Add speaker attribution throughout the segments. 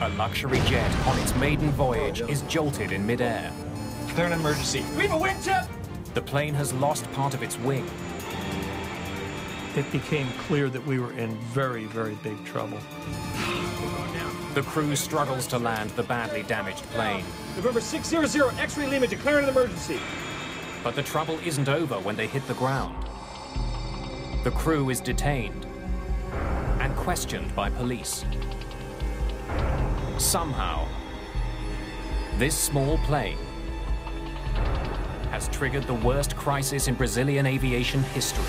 Speaker 1: A luxury jet on its maiden voyage is jolted in midair.
Speaker 2: Declare an emergency. We have a wingtip!
Speaker 1: The plane has lost part of its wing.
Speaker 3: It became clear that we were in very, very big trouble.
Speaker 1: The crew struggles to land the badly damaged plane.
Speaker 2: November 600, X-ray Lima, declare an emergency.
Speaker 1: But the trouble isn't over when they hit the ground. The crew is detained and questioned by police. Somehow, this small plane has triggered the worst crisis in Brazilian aviation history.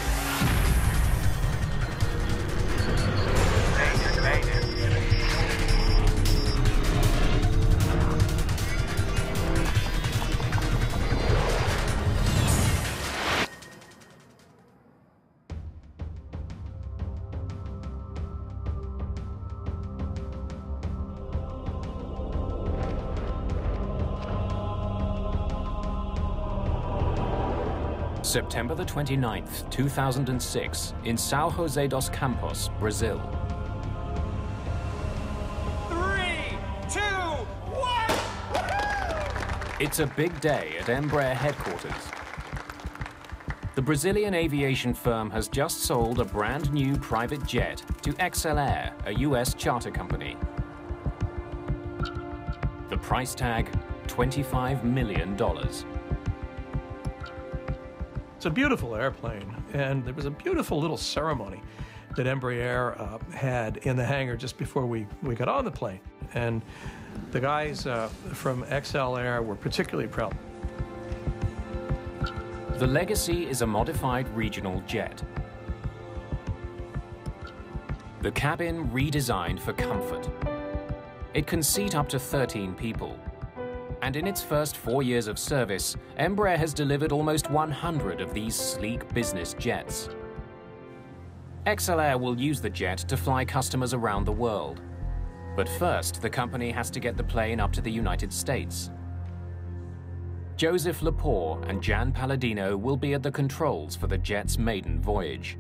Speaker 1: September the 29th, 2006, in São José dos Campos, Brazil.
Speaker 2: 3, 2, 1!
Speaker 1: It's a big day at Embraer headquarters. The Brazilian aviation firm has just sold a brand new private jet to Excelaire, a US charter company. The price tag, $25 million.
Speaker 3: It's a beautiful airplane, and there was a beautiful little ceremony that Embraer had in the hangar just before we got on the plane. And the guys from Excelaire were particularly proud.
Speaker 1: The Legacy is a modified regional jet. The cabin redesigned for comfort. It can seat up to 13 people. And in its first 4 years of service, Embraer has delivered almost 100 of these sleek business jets. Excelaire will use the jet to fly customers around the world. But first, the company has to get the plane up to the United States. Joseph Lepore and Jan Palladino will be at the controls for the jet's maiden voyage.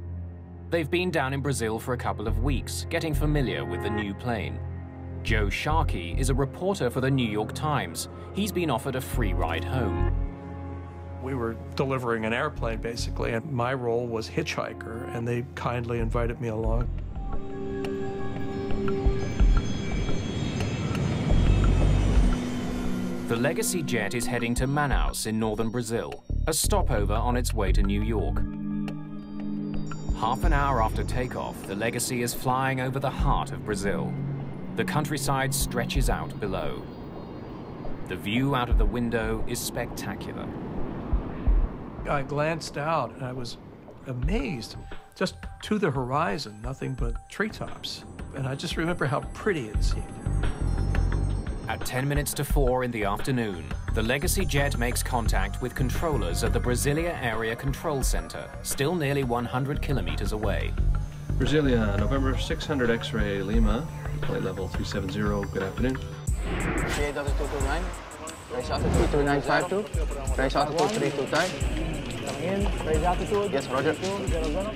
Speaker 1: They've been down in Brazil for a couple of weeks, getting familiar with the new plane. Joe Sharkey is a reporter for the New York Times. He's been offered a free ride home.
Speaker 3: We were delivering an airplane, basically, and my role was hitchhiker, and they kindly invited me along.
Speaker 1: The Legacy jet is heading to Manaus in northern Brazil, a stopover on its way to New York. Half an hour after takeoff, the Legacy is flying over the heart of Brazil. The countryside stretches out below. The view out of the window is spectacular.
Speaker 3: I glanced out and I was amazed. Just to the horizon, nothing but treetops. And I just remember how pretty it seemed.
Speaker 1: At 10 minutes to 4 in the afternoon, the Legacy jet makes contact with controllers at the Brasilia Area Control Center, still nearly 100 kilometers away.
Speaker 4: Brasilia, November 600 X-ray Lima, flight level 370, good afternoon.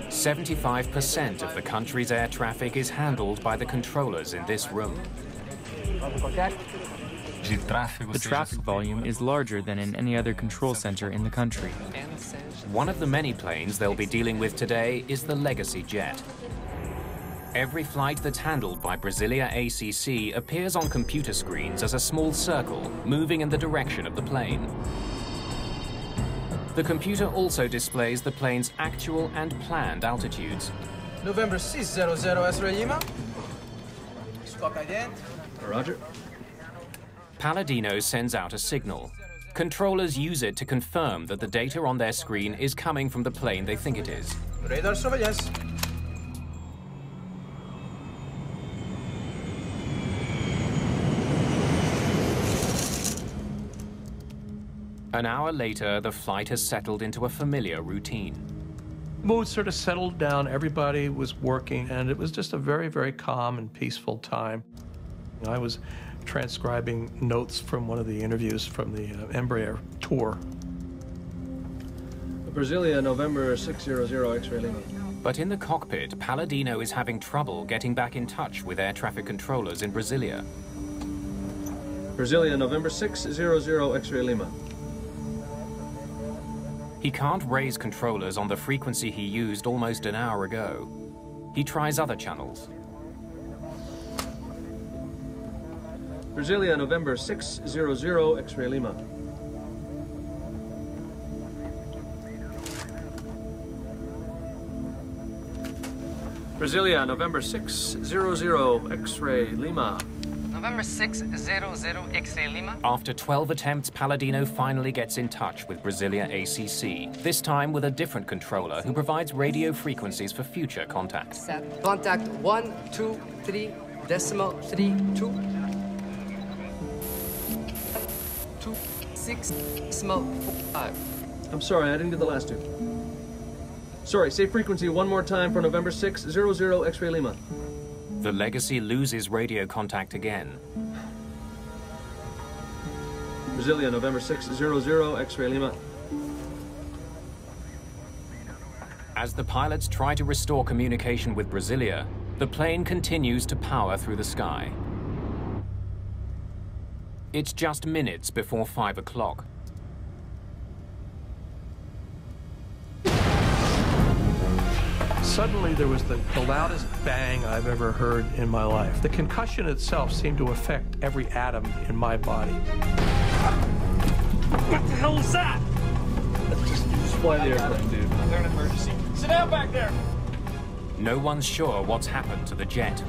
Speaker 1: 75% of the country's air traffic is handled by the controllers in this room.
Speaker 5: The traffic volume is larger than in any other control center in the country.
Speaker 1: One of the many planes they'll be dealing with today is the Legacy jet. Every flight that's handled by Brasilia ACC appears on computer screens as a small circle moving in the direction of the plane. The computer also displays the plane's actual and planned altitudes.
Speaker 6: November 600 X-ray Lima. Stock ident.
Speaker 4: Roger.
Speaker 1: Palladino sends out a signal. Controllers use it to confirm that the data on their screen is coming from the plane they think it is.
Speaker 6: Radar surveillance.
Speaker 1: An hour later, the flight has settled into a familiar routine.
Speaker 3: Mood sort of settled down, everybody was working, and it was just a very, very calm and peaceful time. I was transcribing notes from one of the interviews from the Embraer tour.
Speaker 4: Brasilia, November 600 X-ray Lima.
Speaker 1: But in the cockpit, Palladino is having trouble getting back in touch with air traffic controllers in Brasilia.
Speaker 4: Brasilia, November 600, X-ray Lima.
Speaker 1: He can't raise controllers on the frequency he used almost an hour ago. He tries other channels.
Speaker 4: Brasilia, November 600, X-ray Lima. Brasilia, November 600, X-ray Lima.
Speaker 7: November 600, X-ray Lima.
Speaker 1: After 12 attempts, Palladino finally gets in touch with Brasilia ACC, this time with a different controller who provides radio frequencies for future contact.
Speaker 7: Set. Contact 123.32. 26.5.
Speaker 4: I'm sorry, I didn't get the last two. Sorry, say frequency one more time for November 600, X-ray Lima.
Speaker 1: The Legacy loses radio contact again.
Speaker 4: Brasilia, November 600, X-ray Lima.
Speaker 1: As the pilots try to restore communication with Brasilia, the plane continues to power through the sky. It's just minutes before 5 o'clock.
Speaker 3: Suddenly there was the loudest bang I've ever heard in my life. The concussion itself seemed to affect every atom in my body.
Speaker 2: What the hell was that?
Speaker 4: Just fly the airplane, dude.
Speaker 2: They're an emergency. Sit down back there.
Speaker 1: No one's sure what's happened to the jet.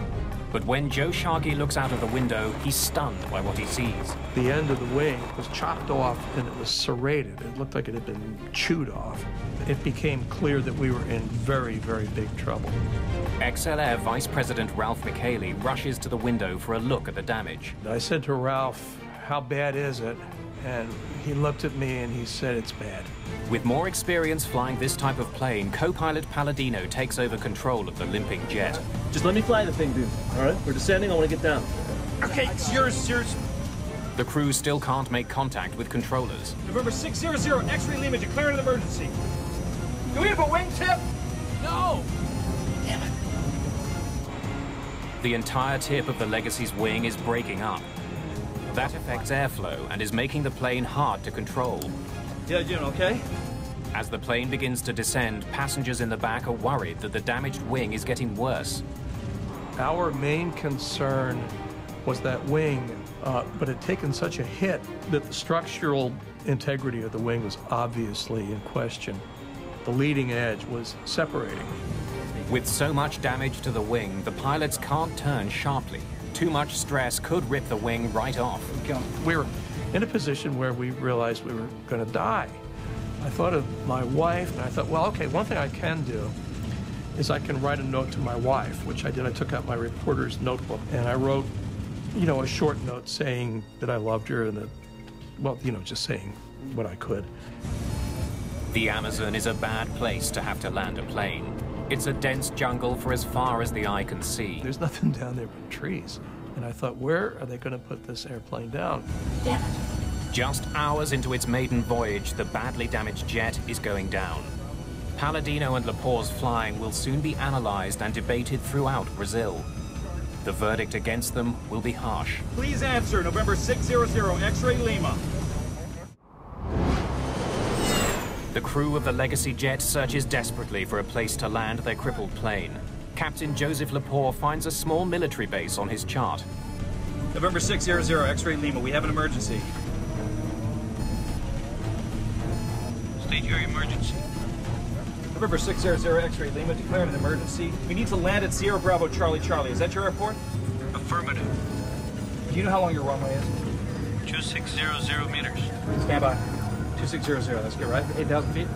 Speaker 1: But when Joe Sharkey looks out of the window, he's stunned by what he sees.
Speaker 3: The end of the wing was chopped off and it was serrated. It looked like it had been chewed off. It became clear that we were in very, very big trouble.
Speaker 1: Excelaire Vice President Ralph Micheli rushes to the window for a look at the damage.
Speaker 3: I said to Ralph, "How bad is it?" And he looked at me and he said, "It's bad."
Speaker 1: With more experience flying this type of plane, co-pilot Palladino takes over control of the limping jet.
Speaker 4: Just let me fly the thing, dude. All right? We're descending. I want to get down.
Speaker 2: Okay, it's yours.
Speaker 1: The crew still can't make contact with controllers.
Speaker 2: November 600, X-ray Lima, declaring an emergency. Do we have a wingtip? No! Damn it.
Speaker 1: The entire tip of the Legacy's wing is breaking up. That affects airflow and is making the plane hard to control.
Speaker 2: Yeah, you doing okay?
Speaker 1: As the plane begins to descend, passengers in the back are worried that the damaged wing is getting worse.
Speaker 3: Our main concern was that wing, but it had taken such a hit that the structural integrity of the wing was obviously in question. The leading edge was separating.
Speaker 1: With so much damage to the wing, the pilots can't turn sharply. Too much stress could rip the wing right off.
Speaker 3: We were in a position where we realized we were going to die. I thought of my wife, and I thought, well, okay, one thing I can do is I can write a note to my wife, which I did. I took out my reporter's notebook, and I wrote, a short note saying that I loved her and that, well, just saying what I could.
Speaker 1: The Amazon is a bad place to have to land a plane. It's a dense jungle for as far as the eye can see.
Speaker 3: There's nothing down there but trees. And I thought, where are they going to put this airplane down?
Speaker 1: Damn it. Just hours into its maiden voyage, the badly damaged jet is going down. Palladino and Lepore's flying will soon be analyzed and debated throughout Brazil. The verdict against them will be harsh.
Speaker 2: Please answer, November 600, X-ray Lima.
Speaker 1: The crew of the Legacy jet searches desperately for a place to land their crippled plane. Captain Joseph Lepore finds a small military base on his chart.
Speaker 2: November 600, X-ray Lima, we have an emergency.
Speaker 8: State your emergency.
Speaker 2: November 600, X-ray Lima, declaring an emergency. We need to land at Sierra Bravo Charlie Charlie. Is that your airport?
Speaker 8: Affirmative.
Speaker 2: Do you know how long your runway is?
Speaker 8: 2600 meters.
Speaker 2: Stand by. 2600, that's good, right? 8,000 feet?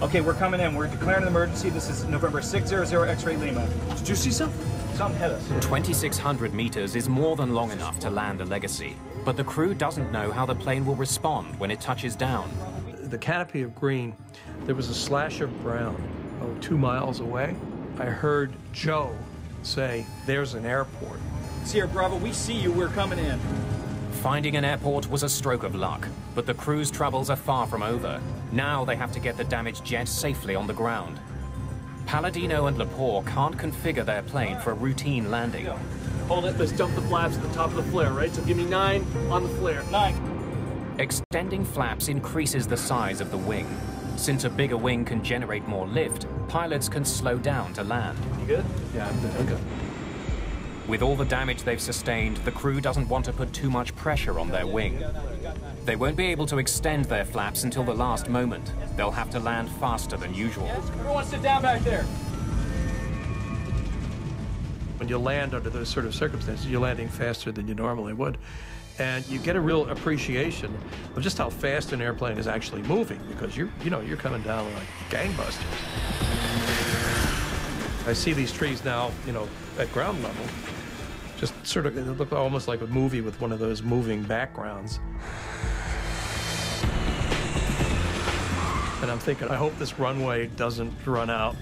Speaker 2: Okay, we're coming in. We're declaring an emergency. This is November 600, X-ray Lima. Did you see something? Something hit us.
Speaker 1: 2,600 meters is more than long enough to land a Legacy, but the crew doesn't know how the plane will respond when it touches down.
Speaker 3: The canopy of green, there was a slash of brown, 2 miles away. I heard Joe say, "There's an airport."
Speaker 2: Sierra Bravo, we see you. We're coming in.
Speaker 1: Finding an airport was a stroke of luck, but the crew's troubles are far from over. Now they have to get the damaged jet safely on the ground. Palladino and Lepore can't configure their plane for a routine landing.
Speaker 4: Hold it, let's dump the flaps at the top of the flare, right? So give me 9 on the flare.
Speaker 2: 9.
Speaker 1: Extending flaps increases the size of the wing. Since a bigger wing can generate more lift, pilots can slow down to land.
Speaker 4: You good? Yeah, I'm good. I'm good.
Speaker 1: With all the damage they've sustained, the crew doesn't want to put too much pressure on their wing. They won't be able to extend their flaps until the last moment. They'll have to land faster than usual.
Speaker 2: Everyone sit down back there.
Speaker 3: When you land under those sort of circumstances, you're landing faster than you normally would. And you get a real appreciation of just how fast an airplane is actually moving, because you're coming down like gangbusters. I see these trees now, at ground level, just sort of, they look almost like a movie with one of those moving backgrounds. And I'm thinking, I hope this runway doesn't run out.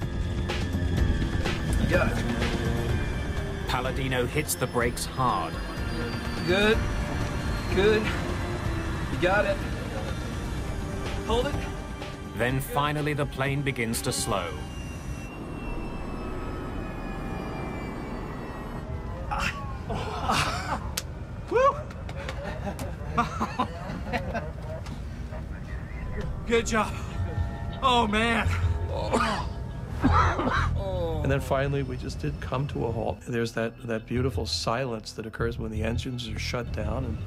Speaker 2: You got it.
Speaker 1: Palladino hits the brakes hard.
Speaker 2: Good. Good. You got it. Hold it.
Speaker 1: Then finally the plane begins to slow.
Speaker 2: Woo! Good job. Oh, man.
Speaker 3: And then finally, we just did come to a halt. There's that beautiful silence that occurs when the engines are shut down and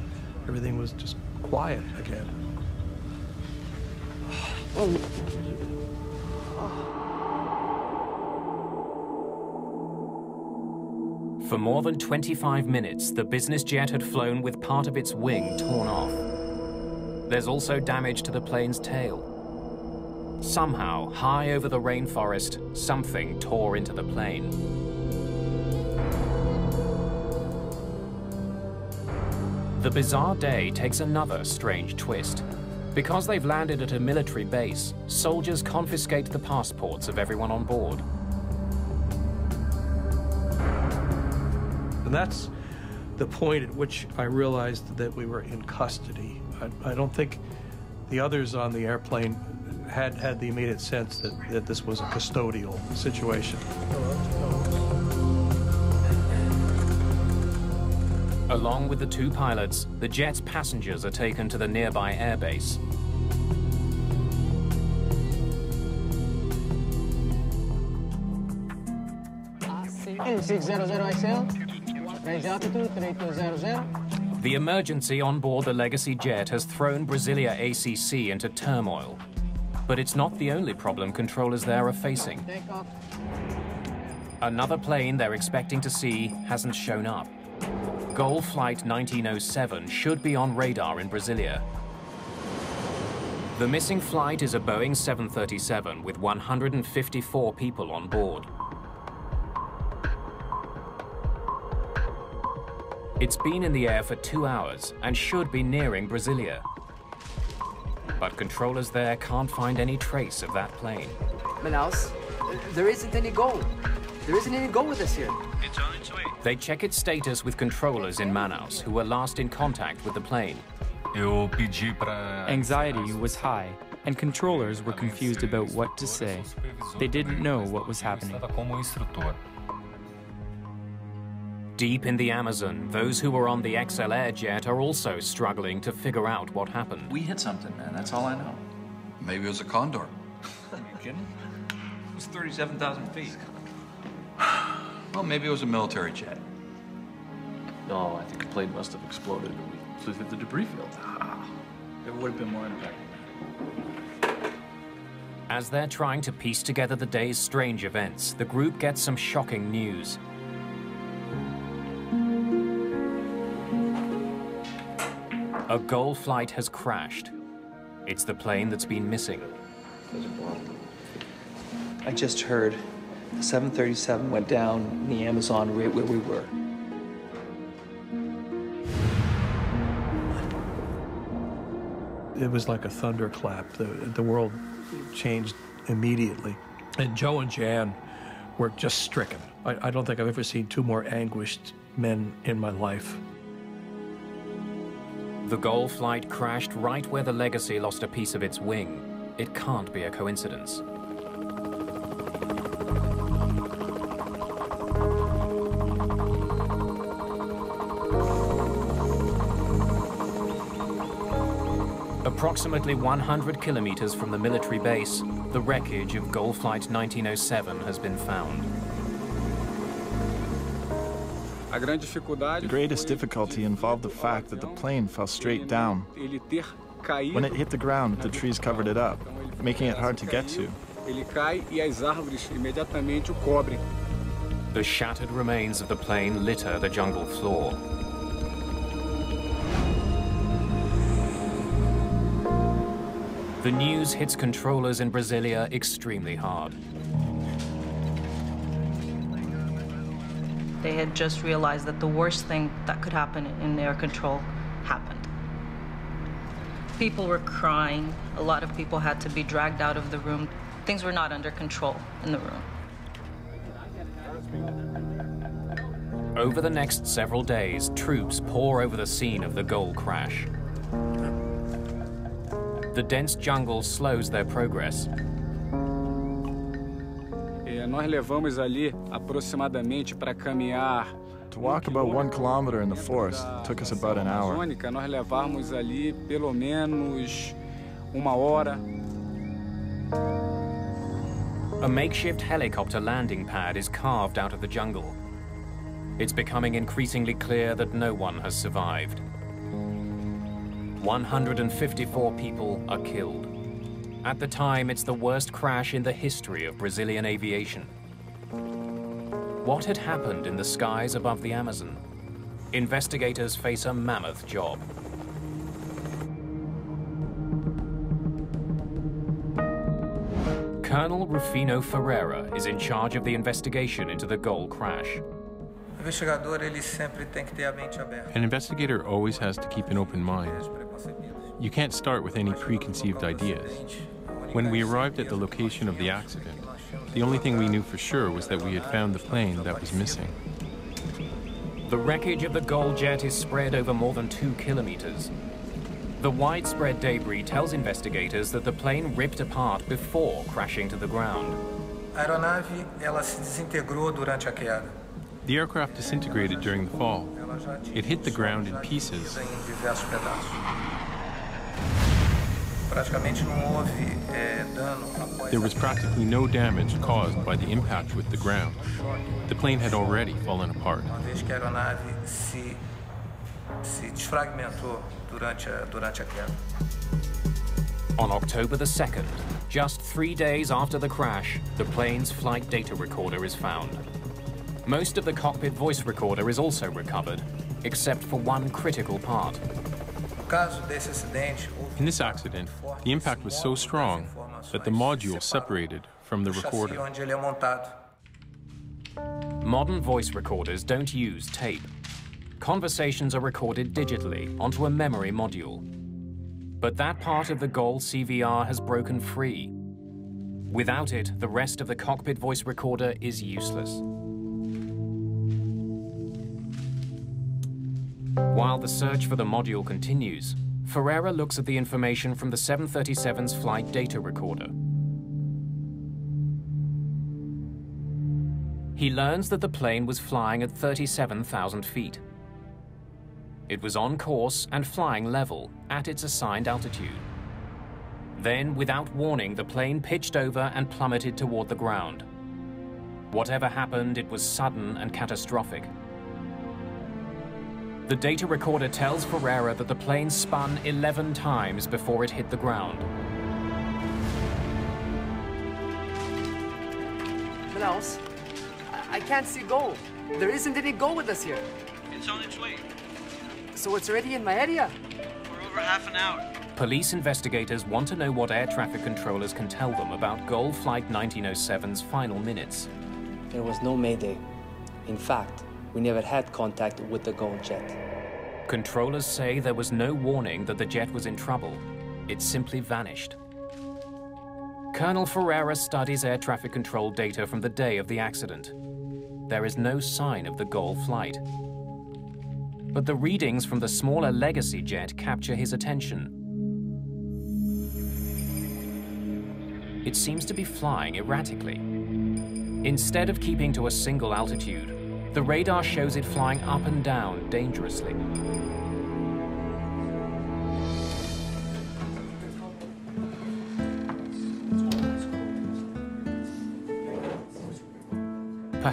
Speaker 3: everything was just quiet again.
Speaker 1: For more than 25 minutes, the business jet had flown with part of its wing torn off. There's also damage to the plane's tail. Somehow, high over the rainforest, something tore into the plane. The bizarre day takes another strange twist. Because they've landed at a military base, soldiers confiscate the passports of everyone on board.
Speaker 3: And that's the point at which I realized that we were in custody. I don't think the others on the airplane had the immediate sense that this was a custodial situation.
Speaker 1: Along with the 2 pilots, the jet's passengers are taken to the nearby airbase. The emergency on board the Legacy jet has thrown Brasilia ACC into turmoil. But it's not the only problem controllers there are facing. Another plane they're expecting to see hasn't shown up. GOL Flight 1907 should be on radar in Brasilia. The missing flight is a Boeing 737 with 154 people on board. It's been in the air for 2 hours and should be nearing Brasilia. But controllers there can't find any trace of that plane.
Speaker 7: Manaus, there isn't any GOL. There isn't any GOL with us here.
Speaker 8: It's on its way.
Speaker 1: They check its status with controllers in Manaus, who were last in contact with the plane.
Speaker 5: Anxiety was high, and controllers were confused about what to say. They didn't know what was happening.
Speaker 1: Deep in the Amazon, those who were on the Excelaire jet are also struggling to figure out what happened.
Speaker 9: We hit something, man. That's all I know.
Speaker 10: Maybe it was a condor.
Speaker 9: Are you kidding? It was 37,000 feet.
Speaker 10: Well, maybe it was a military jet.
Speaker 9: No, I think the plane must have exploded and we flew through the debris field. There would have been more impact than that.
Speaker 1: As they're trying to piece together the day's strange events, the group gets some shocking news. A GOL flight has crashed. It's the plane that's been missing.
Speaker 11: I just heard the 737 went down in the Amazon right where we were.
Speaker 3: It was like a thunderclap. The world changed immediately. And Joe and Jan were just stricken. I don't think I've ever seen 2 more anguished men in my life.
Speaker 1: The GOL flight crashed right where the Legacy lost a piece of its wing. It can't be a coincidence. Approximately 100 kilometers from the military base, the wreckage of GOL Flight 1907 has been found.
Speaker 12: The greatest difficulty involved the fact that the plane fell straight down. When it hit the ground, the trees covered it up, making it hard to get to.
Speaker 1: The shattered remains of the plane litter the jungle floor. The news hits controllers in Brasilia extremely hard.
Speaker 13: They had just realized that the worst thing that could happen in air control happened. People were crying. A lot of people had to be dragged out of the room. Things were not under control in the room.
Speaker 1: Over the next several days, troops pour over the scene of the GOL crash. The dense jungle slows their progress.
Speaker 12: To walk about 1 kilometer in the forest took us about an hour.
Speaker 1: A makeshift helicopter landing pad is carved out of the jungle. It's becoming increasingly clear that no one has survived. 154 people are killed. At the time, it's the worst crash in the history of Brazilian aviation. What had happened in the skies above the Amazon? Investigators face a mammoth job. Colonel Rufino Ferreira is in charge of the investigation into the GOL crash.
Speaker 14: An investigator always has to keep an open mind. You can't start with any preconceived ideas. When we arrived at the location of the accident, the only thing we knew for sure was that we had found the plane that was missing.
Speaker 1: The wreckage of the GOL jet is spread over more than 2 kilometers. The widespread debris tells investigators that the plane ripped apart before crashing to the ground.
Speaker 14: The aircraft disintegrated during the fall. It hit the ground in pieces. There was practically no damage caused by the impact with the ground. The plane had already fallen apart.
Speaker 1: On October the 2nd, just 3 days after the crash, the plane's flight data recorder is found. Most of the cockpit voice recorder is also recovered, except for one critical part.
Speaker 14: In this accident, the impact was so strong that the module separated from the recorder.
Speaker 1: Modern voice recorders don't use tape. Conversations are recorded digitally onto a memory module. But that part of the GOL CVR has broken free. Without it, the rest of the cockpit voice recorder is useless. While the search for the module continues, Ferreira looks at the information from the 737's flight data recorder. He learns that the plane was flying at 37,000 feet. It was on course and flying level at its assigned altitude. Then, without warning, the plane pitched over and plummeted toward the ground. Whatever happened, it was sudden and catastrophic. The data recorder tells Ferreira that the plane spun 11 times before it hit the ground.
Speaker 7: Manaus, I can't see GOL. There isn't any GOL with us here.
Speaker 8: It's on its way.
Speaker 7: So it's already in my area?
Speaker 8: For over half an hour.
Speaker 1: Police investigators want to know what air traffic controllers can tell them about GOL Flight 1907's final minutes.
Speaker 7: There was no mayday. In fact, we never had contact with the GOL jet.
Speaker 1: Controllers say there was no warning that the jet was in trouble. It simply vanished. Colonel Ferreira studies air traffic control data from the day of the accident. There is no sign of the GOL flight. But the readings from the smaller Legacy jet capture his attention. It seems to be flying erratically. Instead of keeping to a single altitude, the radar shows it flying up and down dangerously.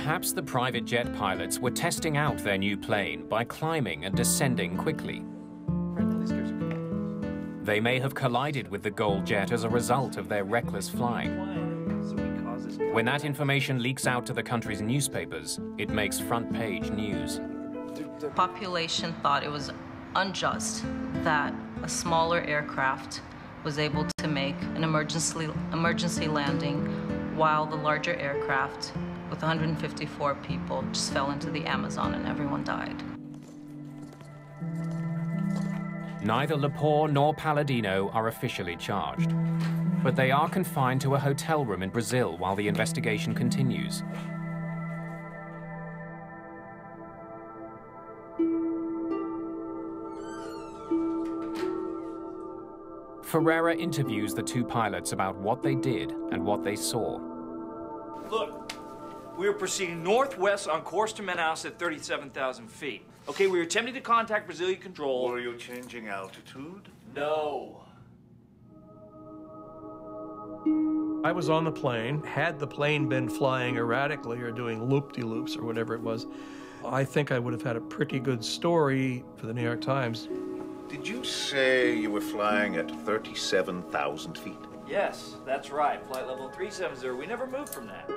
Speaker 1: Perhaps the private jet pilots were testing out their new plane by climbing and descending quickly. They may have collided with the GOL jet as a result of their reckless flying. When that information leaks out to the country's newspapers, it makes front-page news.
Speaker 13: The population thought it was unjust that a smaller aircraft was able to make an emergency landing while the larger aircraft with 154 people just fell into the Amazon and everyone died.
Speaker 1: Neither Lepore nor Palladino are officially charged, but they are confined to a hotel room in Brazil while the investigation continues. Ferreira interviews the two pilots about what they did and what they saw.
Speaker 2: Look, we were proceeding northwest on course to Manaus at 37,000 feet. Okay, we were attempting to contact Brazilian control.
Speaker 15: Were you changing altitude?
Speaker 2: No.
Speaker 3: I was on the plane. Had the plane been flying erratically or doing loop-de-loops or whatever it was, I think I would have had a pretty good story for the New York Times.
Speaker 15: Did you say you were flying at 37,000 feet?
Speaker 2: Yes, that's right. Flight level 370. We never moved from that.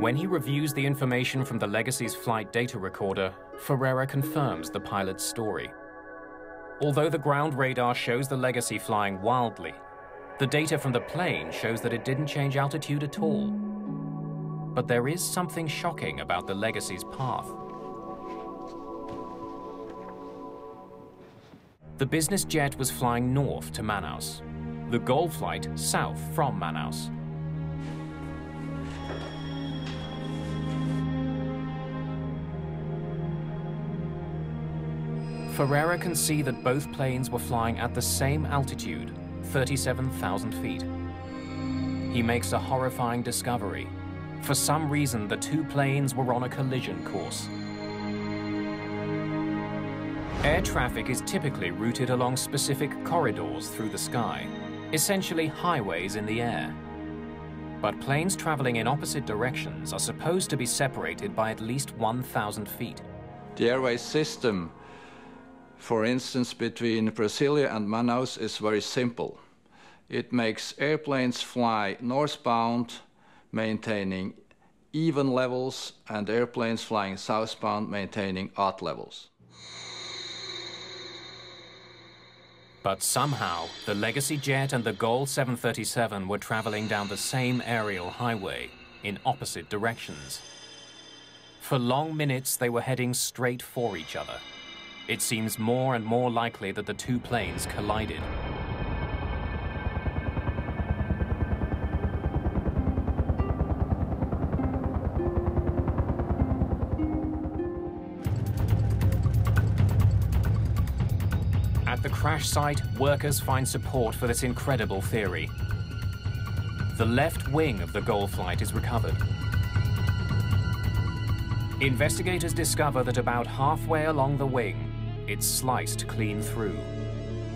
Speaker 1: When he reviews the information from the Legacy's flight data recorder, Ferreira confirms the pilot's story. Although the ground radar shows the Legacy flying wildly, the data from the plane shows that it didn't change altitude at all. But there is something shocking about the Legacy's path. The business jet was flying north to Manaus, the GOL flight south from Manaus. Ferreira can see that both planes were flying at the same altitude, 37,000 feet. He makes a horrifying discovery. For some reason, the two planes were on a collision course. Air traffic is typically routed along specific corridors through the sky, essentially highways in the air. But planes traveling in opposite directions are supposed to be separated by at least 1,000 feet.
Speaker 16: The airway system, for instance, between Brasilia and Manaus is very simple. It makes airplanes fly northbound, maintaining even levels, and airplanes flying southbound, maintaining odd levels.
Speaker 1: But somehow, the Legacy jet and the GOL 737 were traveling down the same aerial highway in opposite directions. For long minutes, they were heading straight for each other. It seems more and more likely that the two planes collided. At the crash site, workers find support for this incredible theory. The left wing of the GOL flight is recovered. Investigators discover that about halfway along the wing, it's sliced clean through.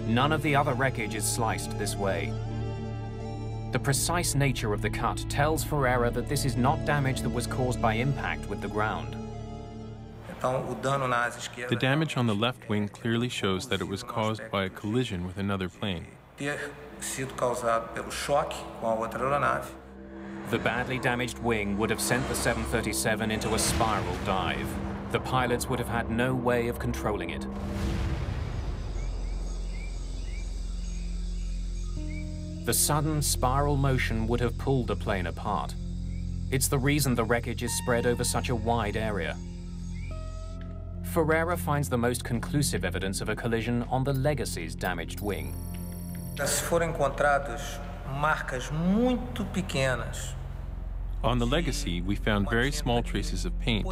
Speaker 1: None of the other wreckage is sliced this way. The precise nature of the cut tells Ferreira that this is not damage that was caused by impact with the ground.
Speaker 14: The damage on the left wing clearly shows that it was caused by a collision with another plane.
Speaker 1: The badly damaged wing would have sent the 737 into a spiral dive. The pilots would have had no way of controlling it. The sudden spiral motion would have pulled the plane apart. It's the reason the wreckage is spread over such a wide area. Ferreira finds the most conclusive evidence of a collision on the Legacy's damaged wing.
Speaker 14: On the Legacy, we found very small traces of paint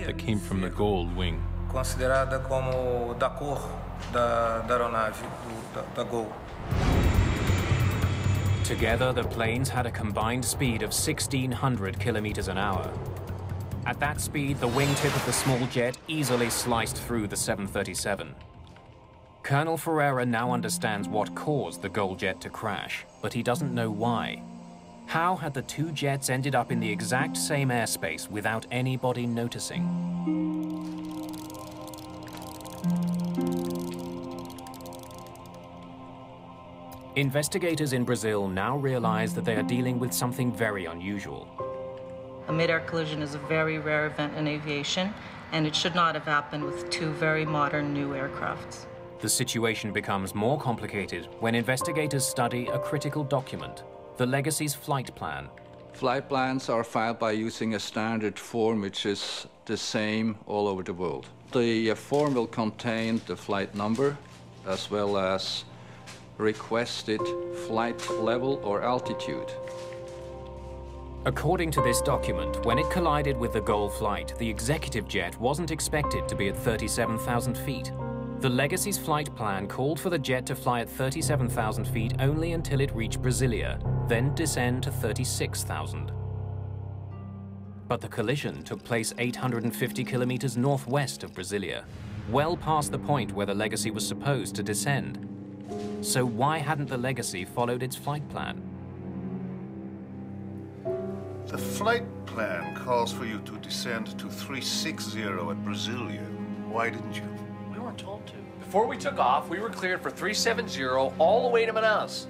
Speaker 14: that came from the GOL wing.
Speaker 1: Together, the planes had a combined speed of 1,600 kilometers an hour. At that speed, the wingtip of the small jet easily sliced through the 737. Colonel Ferreira now understands what caused the GOL jet to crash, but he doesn't know why. How had the two jets ended up in the exact same airspace without anybody noticing? Investigators in Brazil now realize that they are dealing with something very unusual.
Speaker 13: A mid-air collision is a very rare event in aviation, and it should not have happened with two very modern new aircrafts.
Speaker 1: The situation becomes more complicated when investigators study a critical document, the Legacy's flight plan.
Speaker 16: Flight plans are filed by using a standard form which is the same all over the world. The form will contain the flight number as well as requested flight level or altitude.
Speaker 1: According to this document, when it collided with the GOL flight, the executive jet wasn't expected to be at 37,000 feet. The Legacy's flight plan called for the jet to fly at 37,000 feet only until it reached Brasilia, then descend to 36,000. But the collision took place 850 kilometers northwest of Brasilia, well past the point where the Legacy was supposed to descend. So why hadn't the Legacy followed its flight plan?
Speaker 15: The flight plan calls for you to descend to 360 at Brasilia. Why didn't you?
Speaker 9: We weren't told to. Before we took off, we were cleared for 370 all the way to Manaus.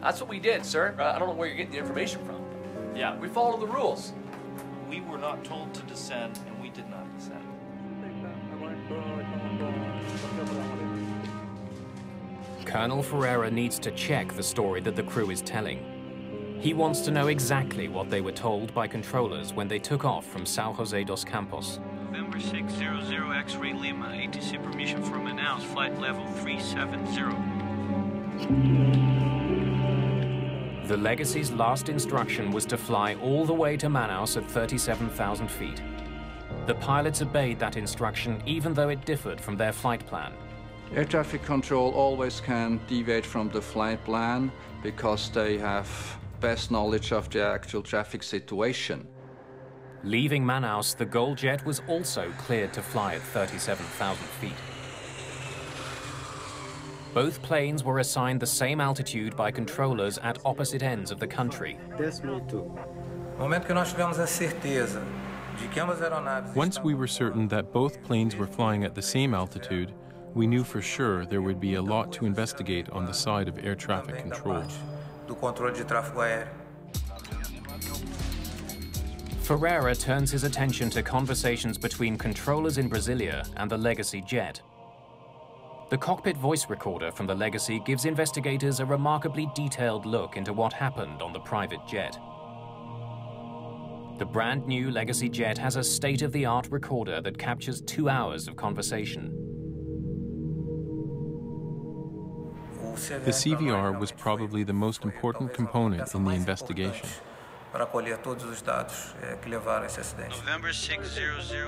Speaker 9: That's what we did, sir. I don't know where you're getting the information from. Yeah, we followed the rules.
Speaker 17: We were not told to descend, and we did not descend.
Speaker 1: Colonel Ferreira needs to check the story that the crew is telling. He wants to know exactly what they were told by controllers when they took off from São José dos Campos.
Speaker 8: November 600 X-ray Lima, ATC permission for Manaus, flight level 370.
Speaker 1: The Legacy's last instruction was to fly all the way to Manaus at 37,000 feet. The pilots obeyed that instruction even though it differed from their flight plan.
Speaker 16: Air traffic control always can deviate from the flight plan because they have best knowledge of the actual traffic situation.
Speaker 1: Leaving Manaus, the GOL jet was also cleared to fly at 37,000 feet. Both planes were assigned the same altitude by controllers at opposite ends of the country.
Speaker 14: Once we were certain that both planes were flying at the same altitude, we knew for sure there would be a lot to investigate on the side of air traffic control.
Speaker 1: Ferreira turns his attention to conversations between controllers in Brasilia and the Legacy jet. The cockpit voice recorder from the Legacy gives investigators a remarkably detailed look into what happened on the private jet. The brand new Legacy jet has a state-of-the-art recorder that captures 2 hours of conversation.
Speaker 14: The CVR was probably the most important component in the investigation.
Speaker 8: November 600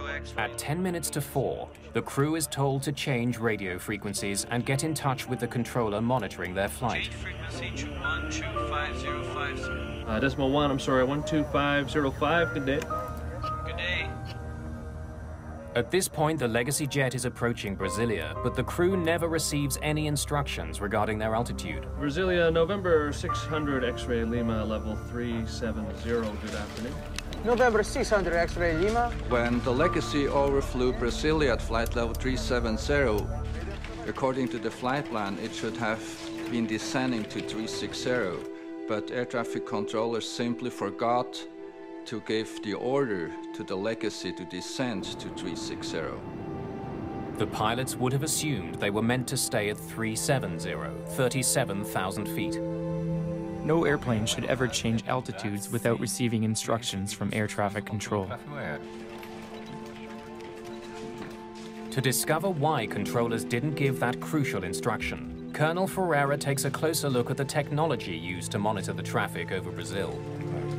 Speaker 8: X-ray.
Speaker 1: At 10 minutes to 4, the crew is told to change radio frequencies and get in touch with the controller monitoring their flight.
Speaker 8: Change frequency to 125050.
Speaker 4: Decimal 1, I'm sorry, 12505, good day.
Speaker 8: Good day.
Speaker 1: At this point, the Legacy jet is approaching Brasilia, but the crew never receives any instructions regarding their altitude.
Speaker 4: Brasilia, November 600 X-ray Lima, level 370, good afternoon.
Speaker 6: November 600 X-ray Lima.
Speaker 16: When the Legacy overflew Brasilia at flight level 370, according to the flight plan, it should have been descending to 360, but air traffic controllers simply forgot to give the order to the Legacy to descend to 360.
Speaker 1: The pilots would have assumed they were meant to stay at 370, 37,000 feet.
Speaker 5: No airplane should ever change altitudes without receiving instructions from air traffic control.
Speaker 1: To discover why controllers didn't give that crucial instruction, Colonel Ferreira takes a closer look at the technology used to monitor the traffic over Brazil.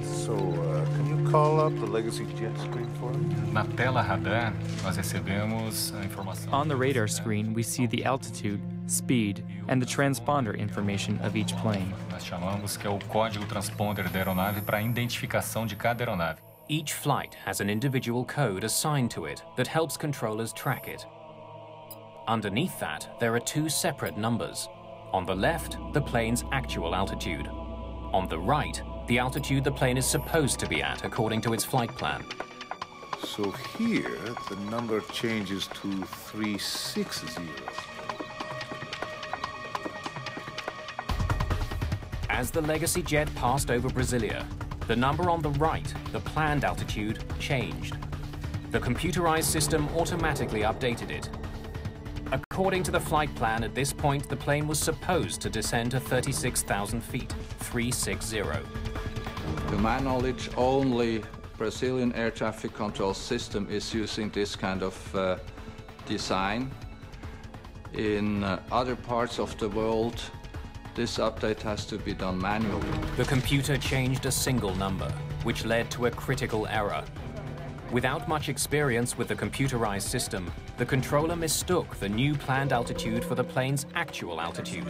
Speaker 15: So, can you call up the Legacy jet screen for me?
Speaker 18: Na tela radar, nós recebemos a informação.
Speaker 5: On the radar screen, we see the altitude, speed, and the transponder information of each plane.
Speaker 18: Nós chamamos que é o código transponder da aeronave para a identificação de cada aeronave.
Speaker 1: Each flight has an individual code assigned to it that helps controllers track it. Underneath that, there are two separate numbers. On the left, the plane's actual altitude. On the right, the altitude the plane is supposed to be at according to its flight plan.
Speaker 15: So here, the number changes to 360.
Speaker 1: As the Legacy jet passed over Brasilia, the number on the right, the planned altitude, changed. The computerized system automatically updated it. According to the flight plan, at this point, the plane was supposed to descend to 36,000 feet, 360.
Speaker 16: To my knowledge, only Brazilian air traffic control system is using this kind of design. In other parts of the world, this update has to be done manually.
Speaker 1: The computer changed a single number, which led to a critical error. Without much experience with the computerized system, the controller mistook the new planned altitude for the plane's actual altitude.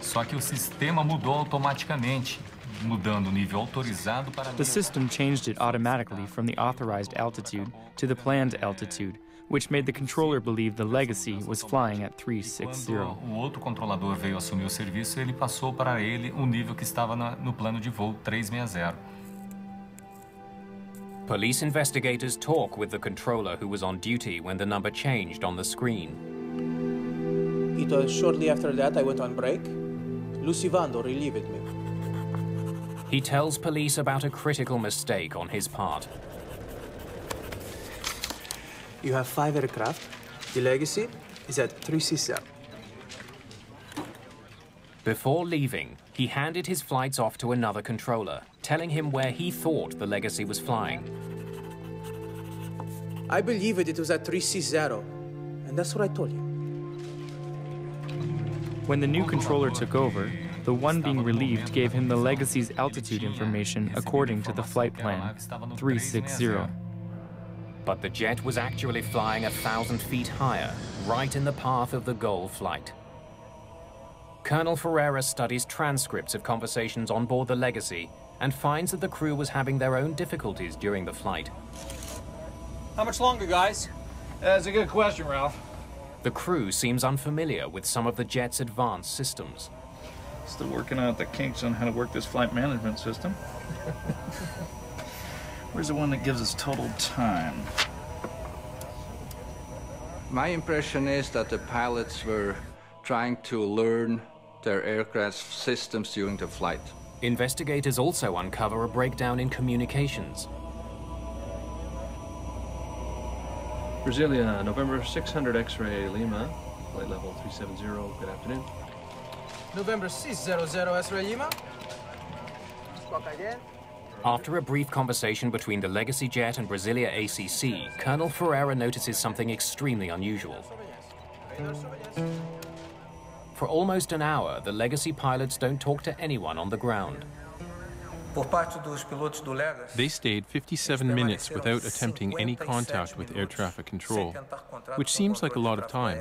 Speaker 18: Só que o sistema mudou automaticamente, mudando o nível autorizado para...
Speaker 5: The system changed it automatically from the authorized altitude to the planned altitude, which made the controller believe the Legacy was flying at 360.
Speaker 18: Quando o outro controlador veio assumir o serviço, ele passou para ele o nível que estava no plano de voo 360.
Speaker 1: Police investigators talk with the controller who was on duty when the number changed on the screen.
Speaker 6: It was shortly after that I went on break. Lucivando relieved me.
Speaker 1: He tells police about a critical mistake on his part.
Speaker 6: You have 5 aircraft. The Legacy is at 360.
Speaker 1: Before leaving, he handed his flights off to another controller, telling him where he thought the Legacy was flying.
Speaker 6: I believe it was at 360, and that's what I told you.
Speaker 5: When the new controller took over, the one being relieved gave him the Legacy's altitude information according to the flight plan, 360.
Speaker 1: But the jet was actually flying 1,000 feet higher, right in the path of the GOL flight. Colonel Ferreira studies transcripts of conversations on board the Legacy and finds that the crew was having their own difficulties during the flight.
Speaker 2: How much longer, guys? That's a good question, Ralph.
Speaker 1: The crew seems unfamiliar with some of the jet's advanced systems.
Speaker 2: Still working out the kinks on how to work this flight management system. Where's the one that gives us total time?
Speaker 16: My impression is that the pilots were trying to learn their aircraft systems during the flight.
Speaker 1: Investigators also uncover a breakdown in communications.
Speaker 4: Brasilia, November 600 X-ray Lima, flight level 370, good afternoon.
Speaker 6: November 600 X-ray Lima.
Speaker 1: After a brief conversation between the Legacy jet and Brasilia ACC, Colonel Ferreira notices something extremely unusual. For almost an hour, the Legacy pilots don't talk to anyone on the ground.
Speaker 14: They stayed 57 minutes without attempting any contact with air traffic control, which seems like a lot of time.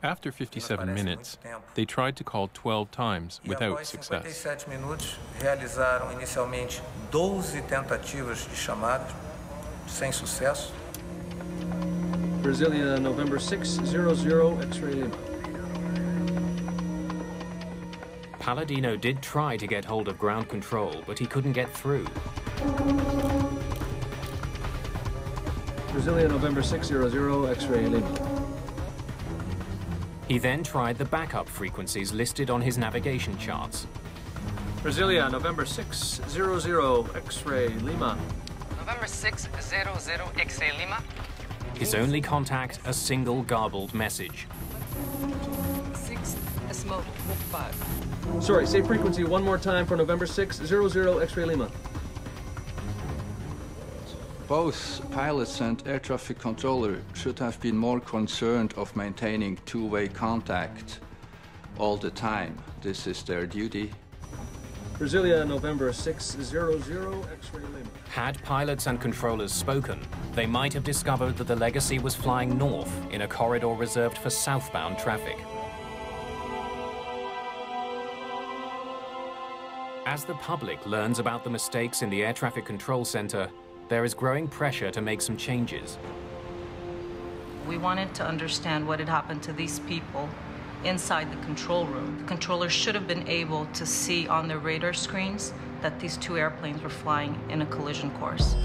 Speaker 14: After 57 minutes, they tried to call 12 times without success.
Speaker 19: Realizaram inicialmente 12 tentativas de chamadas, sem sucesso.
Speaker 4: Brasilia, November 600 X-ray Lima.
Speaker 1: Palladino did try to get hold of ground control, but he couldn't get through.
Speaker 4: Brasilia, November 600 X-ray Lima.
Speaker 1: He then tried the backup frequencies listed on his navigation charts.
Speaker 4: Brasilia, November 600 X-ray Lima.
Speaker 20: November 600 X-ray Lima.
Speaker 1: His only contact, a single garbled message.
Speaker 20: 6 smoke 5.
Speaker 4: Sorry, say frequency one more time for November 600 X-ray Lima.
Speaker 16: Both pilots and air traffic controller should have been more concerned of maintaining two-way contact all the time. This is their duty.
Speaker 4: Brasilia, November 600 X-ray Lima.
Speaker 1: Had pilots and controllers spoken, they might have discovered that the Legacy was flying north in a corridor reserved for southbound traffic. As the public learns about the mistakes in the Air Traffic Control Center, there is growing pressure to make some changes.
Speaker 13: We wanted to understand what had happened to these people inside the control room. The controllers should have been able to see on their radar screens that these two airplanes were flying in a collision course.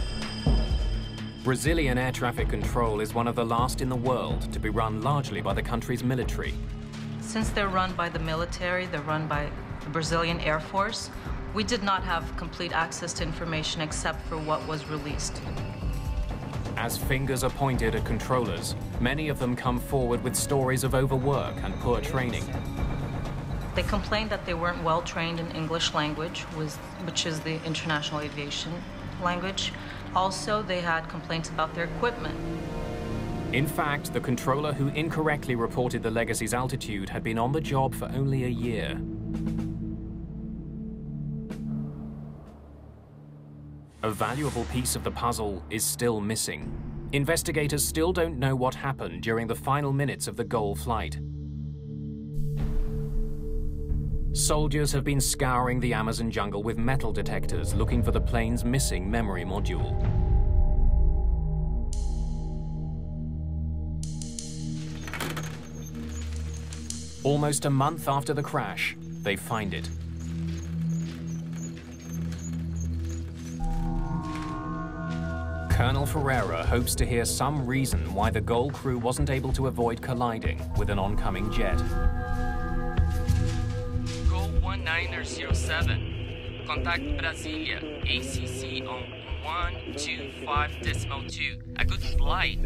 Speaker 1: Brazilian air traffic control is one of the last in the world to be run largely by the country's military.
Speaker 13: Since they're run by the military, they're run by the Brazilian Air Force, we did not have complete access to information except for what was released.
Speaker 1: As fingers are pointed at controllers, many of them come forward with stories of overwork and poor training.
Speaker 13: They complained that they weren't well trained in English language, which is the international aviation language. Also, they had complaints about their equipment.
Speaker 1: In fact, the controller who incorrectly reported the Legacy's altitude had been on the job for only a year. A valuable piece of the puzzle is still missing. Investigators still don't know what happened during the final minutes of the GOL flight. Soldiers have been scouring the Amazon jungle with metal detectors looking for the plane's missing memory module. Almost a month after the crash, they find it. Colonel Ferreira hopes to hear some reason why the GOL crew wasn't able to avoid colliding with an oncoming jet.
Speaker 20: GOL 1907. Contact Brasilia. ACC on 125.2. A good flight.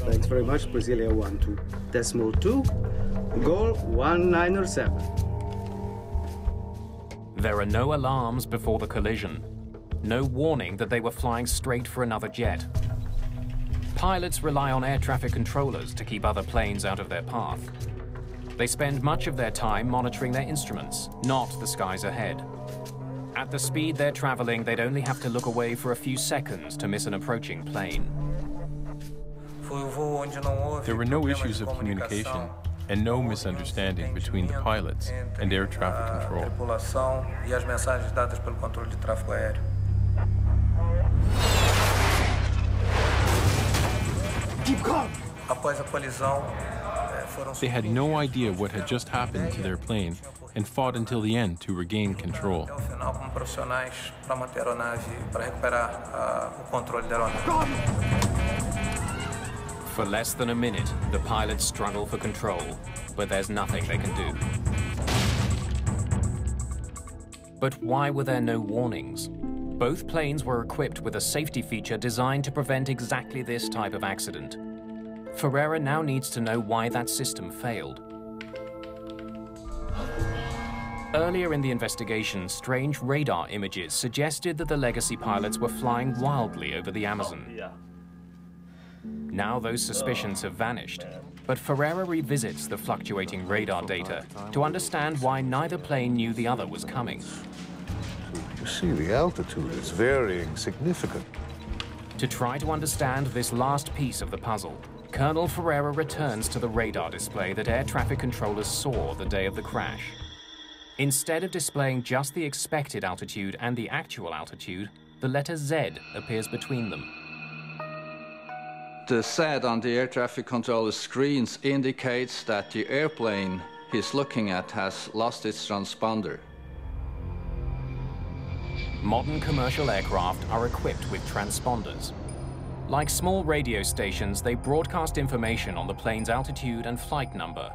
Speaker 21: Thanks very much, Brasilia 12.2. GOL 1907.
Speaker 1: There are no alarms before the collision. No warning that they were flying straight for another jet. Pilots rely on air traffic controllers to keep other planes out of their path. They spend much of their time monitoring their instruments, not the skies ahead. At the speed they're traveling, they'd only have to look away for a few seconds to miss an approaching plane.
Speaker 14: There were no issues of communication and no misunderstanding between the pilots and air traffic control.
Speaker 21: Keep calm!
Speaker 14: They had no idea what had just happened to their plane and fought until the end to regain control.
Speaker 1: For less than a minute, the pilots struggle for control, but there's nothing they can do. But why were there no warnings? Both planes were equipped with a safety feature designed to prevent exactly this type of accident. Ferreira now needs to know why that system failed. Earlier in the investigation, strange radar images suggested that the Legacy pilots were flying wildly over the Amazon. Now those suspicions have vanished, but Ferreira revisits the fluctuating radar data to understand why neither plane knew the other was coming.
Speaker 15: You see, the altitude is varying significantly.
Speaker 1: To try to understand this last piece of the puzzle, Colonel Ferreira returns to the radar display that air traffic controllers saw the day of the crash. Instead of displaying just the expected altitude and the actual altitude, the letter Z appears between them.
Speaker 16: The Z on the air traffic controller screens indicates that the airplane he's looking at has lost its transponder.
Speaker 1: Modern commercial aircraft are equipped with transponders. Like small radio stations, they broadcast information on the plane's altitude and flight number.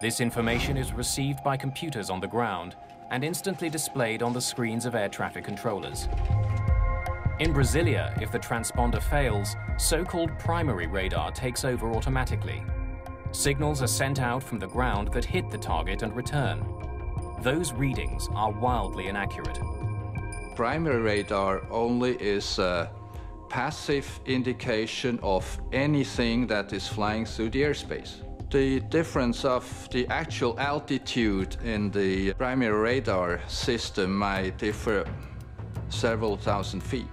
Speaker 1: This information is received by computers on the ground and instantly displayed on the screens of air traffic controllers. In Brasilia, if the transponder fails, so-called primary radar takes over automatically. Signals are sent out from the ground that hit the target and return. Those readings are wildly inaccurate.
Speaker 16: Primary radar only is a passive indication of anything that is flying through the airspace. The difference of the actual altitude in the primary radar system might differ several thousand feet.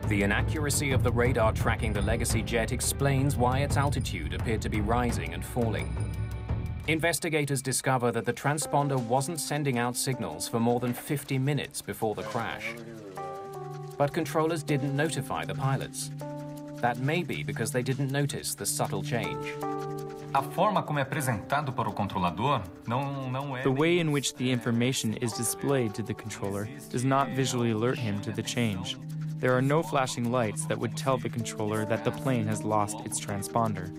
Speaker 1: The inaccuracy of the radar tracking the Legacy jet explains why its altitude appeared to be rising and falling. Investigators discover that the transponder wasn't sending out signals for more than 50 minutes before the crash. but controllers didn't notify the pilots. That may be because they didn't notice the subtle change.
Speaker 18: A forma como é apresentado para o controlador não é...
Speaker 5: The way in which the information is displayed to the controller does not visually alert him to the change. There are no flashing lights that would tell the controller that the plane has lost its transponder.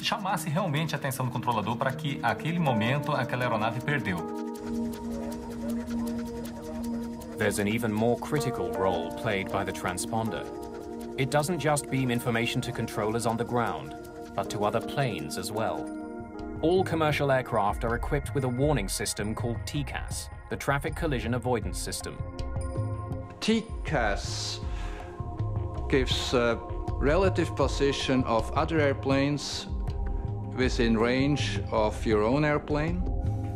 Speaker 18: Chamasse realmente a atenção do controlador para que, aquele momento, aquela aeronave perdeu.
Speaker 1: There's an even more critical role played by the transponder. It doesn't just beam information to controllers on the ground, but to other planes as well. All commercial aircraft are equipped with a warning system called TCAS, the Traffic Collision Avoidance System.
Speaker 16: TCAS gives relative position of other airplanes within range of your own airplane.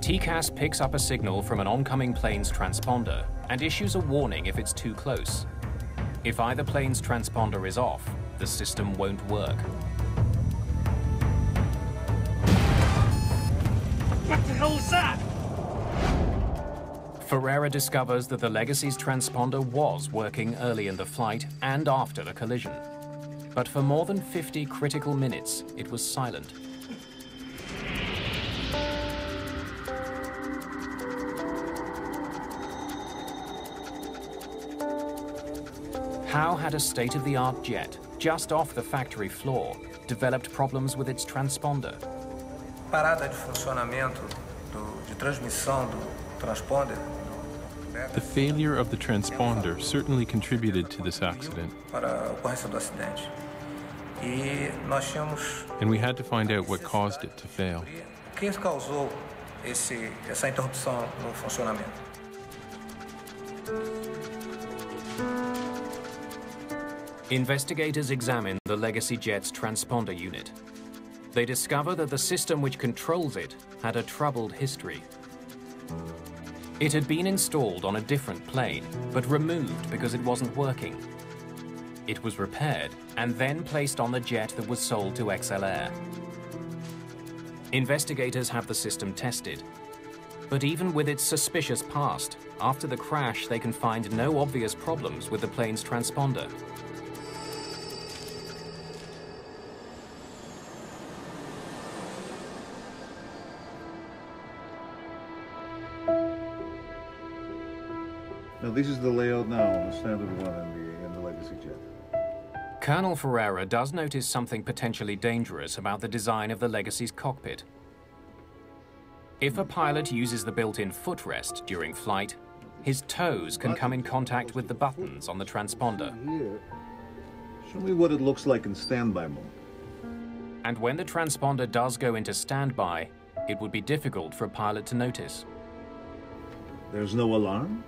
Speaker 1: TCAS picks up a signal from an oncoming plane's transponder and issues a warning if it's too close. If either plane's transponder is off, the system won't work.
Speaker 2: What the hell is that?
Speaker 1: Ferreira discovers that the Legacy's transponder was working early in the flight and after the collision. But for more than 50 critical minutes, it was silent. How had a state-of-the-art jet, just off the factory floor, developed problems with its transponder?
Speaker 19: Parada de funcionamento de transmissão do transponder.
Speaker 14: The failure of the transponder certainly contributed to this accident.
Speaker 19: Para a ocorrência do acidente. E nós tínhamos...
Speaker 14: And we had to find out what caused it to fail.
Speaker 19: O que causou essa interrupção no funcionamento?
Speaker 1: Investigators examine the Legacy jet's transponder unit. They discover that the system which controls it had a troubled history. It had been installed on a different plane, but removed because it wasn't working. It was repaired and then placed on the jet that was sold to Excelaire. Investigators have the system tested. But even with its suspicious past, after the crash they can find no obvious problems with the plane's transponder.
Speaker 15: Now this is the layout now on the standard one in the Legacy jet.
Speaker 1: Colonel Ferreira does notice something potentially dangerous about the design of the Legacy's cockpit. If a pilot uses the built-in footrest during flight, his toes can come in contact with the buttons on the transponder.
Speaker 15: Here, show me what it looks like in standby mode.
Speaker 1: And when the transponder does go into standby, it would be difficult for a pilot to notice.
Speaker 15: There's no alarm?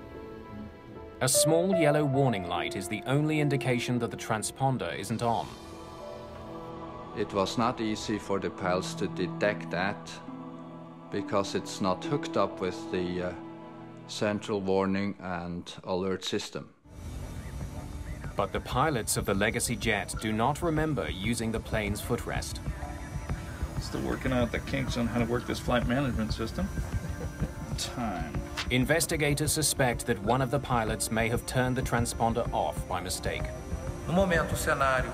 Speaker 1: A small yellow warning light is the only indication that the transponder isn't on.
Speaker 16: It was not easy for the pilots to detect that because it's not hooked up with the central warning and alert system.
Speaker 1: But the pilots of the Legacy jet do not remember using the plane's footrest.
Speaker 2: Still working out the kinks on how to work this flight management system. Time.
Speaker 1: Investigators suspect that one of the pilots may have turned the transponder off by mistake.
Speaker 19: No momento, o cenário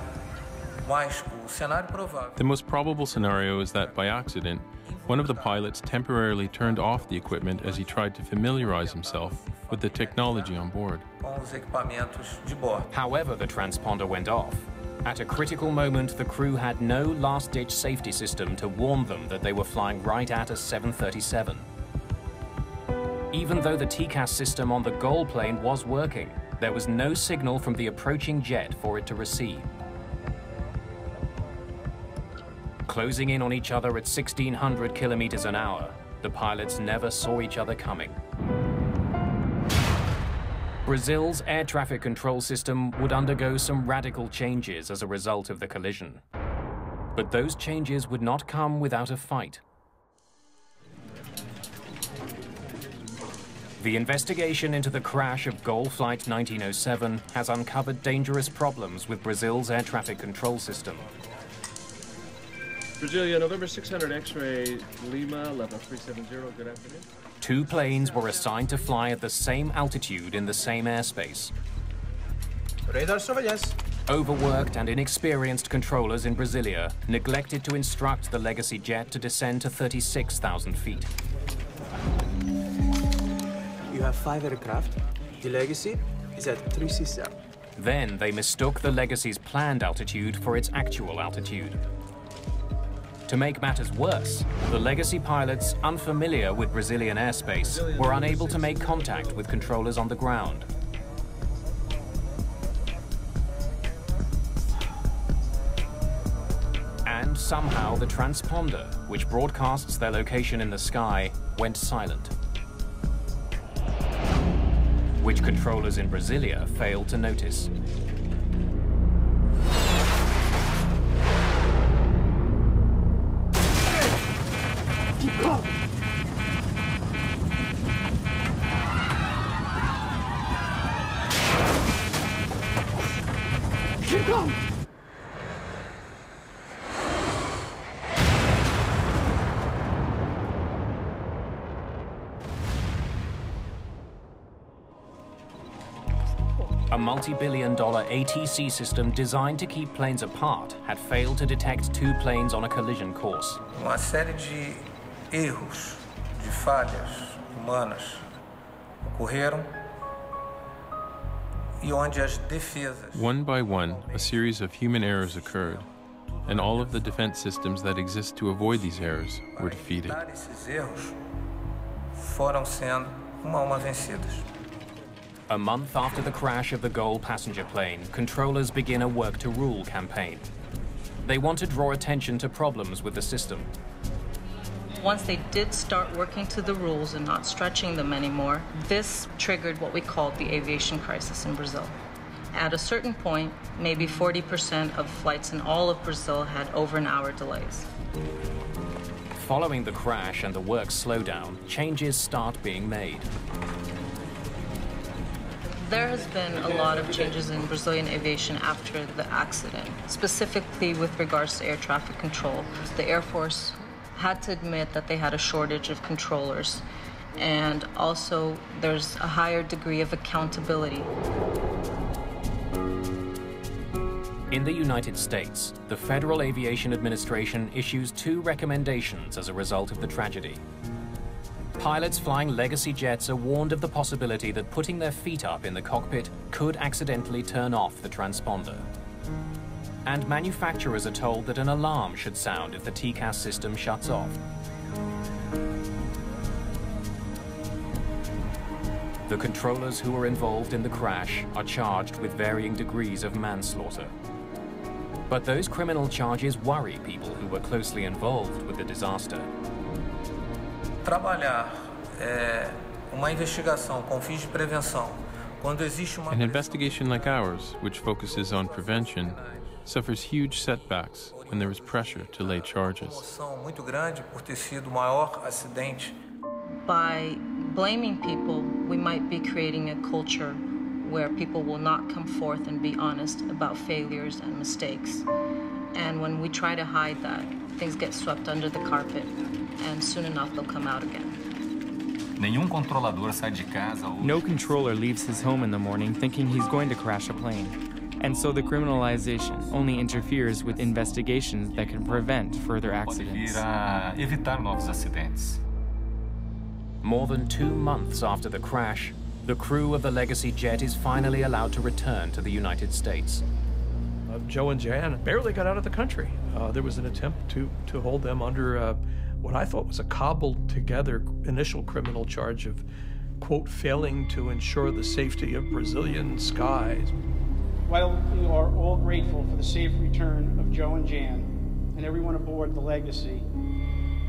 Speaker 19: provável.
Speaker 14: The most probable scenario is that, by accident, one of the pilots temporarily turned off the equipment as he tried to familiarize himself with the technology on board.
Speaker 19: Com os equipamentos de bordo.
Speaker 1: However, the transponder went off. At a critical moment, the crew had no last-ditch safety system to warn them that they were flying right at a 737. Even though the TCAS system on the GOL plane was working, there was no signal from the approaching jet for it to receive. Closing in on each other at 1,600 kilometers an hour, the pilots never saw each other coming. Brazil's air traffic control system would undergo some radical changes as a result of the collision. But those changes would not come without a fight. The investigation into the crash of GOL Flight 1907 has uncovered dangerous problems with Brazil's air traffic control system.
Speaker 4: Brasilia, November 600 X-ray, Lima, level 370, good afternoon.
Speaker 1: Two planes were assigned to fly at the same altitude in the same airspace.
Speaker 21: Radar surveillance.
Speaker 1: Overworked and inexperienced controllers in Brasilia neglected to instruct the Legacy jet to descend to 36,000 feet.
Speaker 21: You have 5 aircraft. The Legacy is at 367.
Speaker 1: Then they mistook the Legacy's planned altitude for its actual altitude. To make matters worse, the Legacy pilots, unfamiliar with Brazilian airspace, were unable to make contact with controllers on the ground. And somehow the transponder, which broadcasts their location in the sky, went silent, which controllers in Brasilia failed to notice.
Speaker 21: Keep calm. Keep calm.
Speaker 1: A multi-billion-dollar ATC system designed to keep planes apart had failed to detect 2 planes on a collision course.
Speaker 19: Uma série de erros, de falhas humanas ocorreram e onde as defesas.
Speaker 14: One by one, a series of human errors occurred, and all of the defense systems that exist to avoid these errors were defeated.
Speaker 19: Esses erros foram sendo uma a uma vencidas.
Speaker 1: A month after the crash of the GOL passenger plane, controllers begin a Work to Rule campaign. They want to draw attention to problems with the system.
Speaker 13: Once they did start working to the rules and not stretching them anymore, this triggered what we called the aviation crisis in Brazil. At a certain point, maybe 40% of flights in all of Brazil had over an hour delays.
Speaker 1: Following the crash and the work slowdown, changes start being made.
Speaker 13: There has been a lot of changes in Brazilian aviation after the accident, specifically with regards to air traffic control. The Air Force had to admit that they had a shortage of controllers, and also there's a higher degree of accountability.
Speaker 1: In the United States, the Federal Aviation Administration issues 2 recommendations as a result of the tragedy. Pilots flying Legacy jets are warned of the possibility that putting their feet up in the cockpit could accidentally turn off the transponder. And manufacturers are told that an alarm should sound if the TCAS system shuts off. The controllers who were involved in the crash are charged with varying degrees of manslaughter. But those criminal charges worry people who were closely involved with the disaster.
Speaker 19: Trabalhar uma investigação com fins de prevenção, quando existe uma.
Speaker 14: An investigation like ours, which focuses on prevention, suffers huge setbacks when there is pressure to lay charges.
Speaker 19: Muito grande por ter sido o maior acidente.
Speaker 13: By blaming people, we might be creating a culture where people will not come forth and be honest about failures and mistakes. And when we try to hide that, things get swept under the carpet, and soon enough they'll come out again.
Speaker 5: No controller leaves his home in the morning thinking he's going to crash a plane. And so the criminalization only interferes with investigations that can prevent further accidents.
Speaker 1: More than 2 months after the crash, the crew of the Legacy jet is finally allowed to return to the United States.
Speaker 3: Joe and Jan barely got out of the country. There was an attempt to hold them under what I thought was a cobbled together initial criminal charge of, quote, failing to ensure the safety of Brazilian skies.
Speaker 10: While we are all grateful for the safe return of Joe and Jan and everyone aboard the Legacy,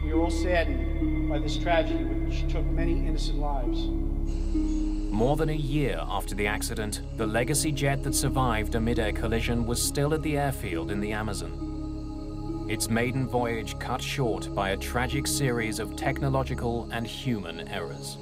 Speaker 10: we are all saddened by this tragedy which took many innocent lives.
Speaker 1: More than a year after the accident, the Legacy jet that survived a mid-air collision was still at the airfield in the Amazon. Its maiden voyage cut short by a tragic series of technological and human errors.